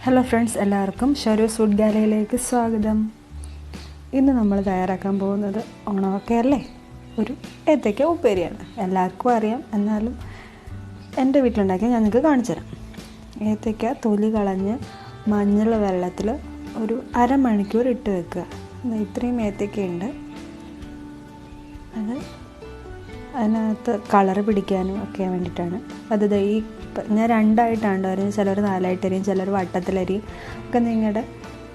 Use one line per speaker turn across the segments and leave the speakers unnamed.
Hello friends, എല്ലാവർക്കും ഷരൂസ് food ഗാലറിയിലേക്ക് സ്വാഗതം. ഇന്ന് നമ്മൾ തയ്യാറാക്കാൻ പോകുന്നത് ഓണമൊക്കെ അല്ലേ, ഒരു ഏത്തയ്ക്ക ഉപ്പേരിയാണ്. എല്ലാവർക്കും അറിയാം, എന്നാലും എൻ്റെ വീട്ടിലുണ്ടാക്കി ഞാൻ നിങ്ങൾക്ക് കാണിച്ചു തരാം. ഏത്തയ്ക്ക തൊലി കളഞ്ഞ് മഞ്ഞൾ വെള്ളത്തിൽ ഒരു അരമണിക്കൂർ ഇട്ട് വെക്കുക. ഇത്രയും ഏത്തയ്ക്കയുണ്ട്. അത് അതിനകത്ത് കളറ് പിടിക്കാനും ഒക്കെ വേണ്ടിയിട്ടാണ്. അത് ഈ ഞാൻ രണ്ടായിട്ടാണ് അരിയും, ചിലർ നാലായിട്ടരിയും, ചിലർ വട്ടത്തിലരിയും, ഒക്കെ നിങ്ങളുടെ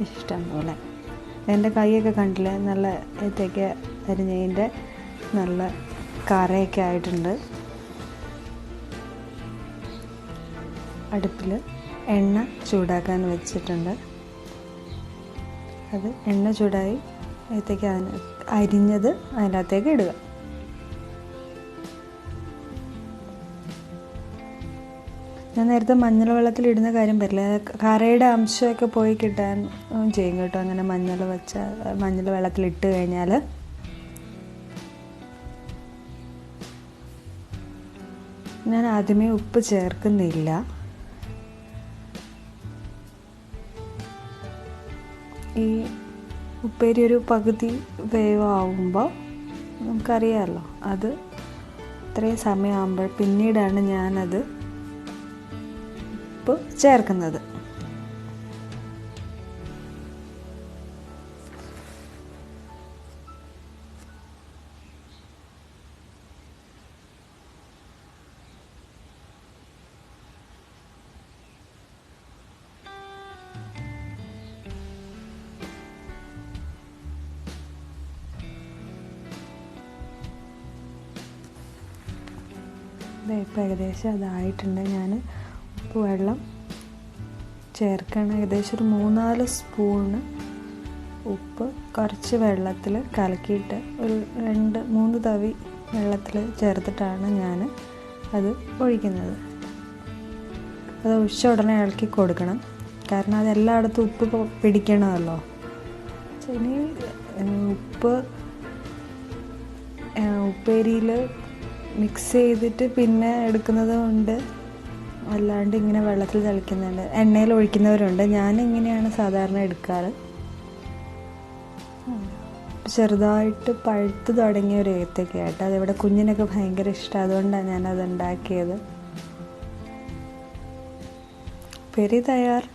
ഇഷ്ടം പോലെ. എൻ്റെ കൈയൊക്കെ കണ്ടില്ലേ, നല്ല ഏത്തയ്ക്ക അരിഞ്ഞതിൻ്റെ നല്ല കറയൊക്കെ ആയിട്ടുണ്ട്. അടുപ്പിൽ എണ്ണ ചൂടാക്കാൻ വെച്ചിട്ടുണ്ട്. അത് എണ്ണ ചൂടായി ഏത്തയ്ക്ക അരിഞ്ഞത് അതിനകത്തേക്ക് ഇടുക. ഞാൻ നേരത്തെ മഞ്ഞൾ വെള്ളത്തിലിടുന്ന കാര്യം പറ്റില്ല, കറയുടെ അംശമൊക്കെ പോയി കിട്ടാൻ ചെയ്യും കേട്ടോ. അങ്ങനെ മഞ്ഞൾ വെള്ളത്തിലിട്ട് കഴിഞ്ഞാൽ ഞാൻ ആദ്യമേ ഉപ്പ് ചേർക്കുന്നില്ല. ഈ ഉപ്പേരി ഒരു പകുതി വേവാകുമ്പോൾ നമുക്കറിയാമല്ലോ, അത് ഇത്രയും സമയമാകുമ്പോൾ പിന്നീടാണ് ഞാനത് ഉപ്പ് ചേർക്കുന്നത്. ഇപ്പം ഏകദേശം അതായിട്ടുണ്ട്. ഞാൻ ഉപ്പ് വെള്ളം ചേർക്കണം. ഏകദേശം ഒരു 3-4 സ്പൂണ് ഉപ്പ് കുറച്ച് വെള്ളത്തിൽ കലക്കിയിട്ട് ഒരു 2-3 തവി വെള്ളത്തിൽ ചേർത്തിട്ടാണ് ഞാൻ അത് ഒഴിക്കുന്നത്. അത് ഒഴിച്ച ഉടനെ ഇളക്കി കൊടുക്കണം, കാരണം അത് എല്ലായിടത്തും ഉപ്പ് പിടിക്കണമല്ലോ. ഇനി ഉപ്പേരിയിൽ മിക്സ് ചെയ്തിട്ട് പിന്നെ എടുക്കുന്നത് കൊണ്ട്, അല്ലാണ്ട് ഇങ്ങനെ വെള്ളത്തിൽ തിളയ്ക്കുന്നുണ്ട്, എണ്ണയിൽ ഒഴിക്കുന്നവരുണ്ട്. ഞാനിങ്ങനെയാണ് സാധാരണ എടുക്കാറ്. ചെറുതായിട്ട് പഴുത്ത് തുടങ്ങിയ ഒരു ഏത്തയ്ക്കയായിട്ട്, അതിവിടെ കുഞ്ഞിനൊക്കെ ഭയങ്കര ഇഷ്ടം, അതുകൊണ്ടാണ് ഞാനത് ഉണ്ടാക്കിയത്. ഉപ്പേരി തയ്യാർ.